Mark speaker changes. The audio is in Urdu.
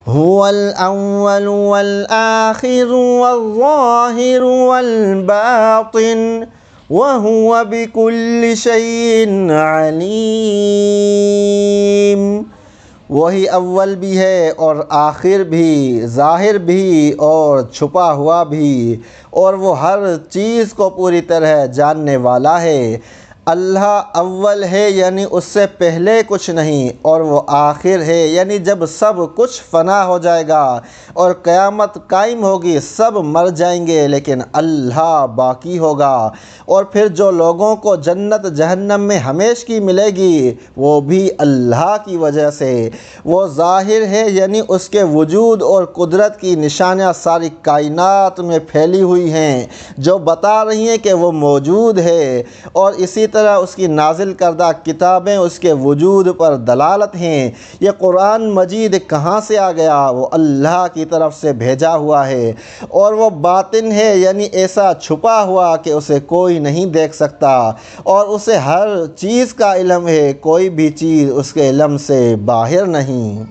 Speaker 1: هو الأول والآخر والظاهر والباطن وهو بكل شيء عليم۔ وہی اول بھی ہے اور آخر بھی، ظاہر بھی اور چھپا ہوا بھی، اور وہ ہر چیز کو پوری طرح جاننے والا ہے۔ اللہ اول ہے یعنی اس سے پہلے کچھ نہیں، اور وہ آخر ہے یعنی جب سب کچھ فنا ہو جائے گا اور قیامت قائم ہوگی سب مر جائیں گے لیکن اللہ باقی ہوگا۔ اور پھر جو لوگوں کو جنت جہنم میں ہمیشگی ملے گی وہ بھی اللہ کی وجہ سے۔ وہ ظاہر ہے یعنی اس کے وجود اور قدرت کی نشانیاں ساری کائنات میں پھیلی ہوئی ہیں جو بتا رہی ہیں کہ وہ موجود ہے، اور اسی طرح اس کی نازل کردہ کتابیں اس کے وجود پر دلالت ہیں۔ یہ قرآن مجید کہاں سے آ گیا؟ وہ اللہ کی طرف سے بھیجا ہوا ہے، اور وہ باطن ہے یعنی ایسا چھپا ہوا کہ اسے کوئی نہیں دیکھ سکتا، اور اسے ہر چیز کا علم ہے، کوئی بھی چیز اس کے علم سے باہر نہیں۔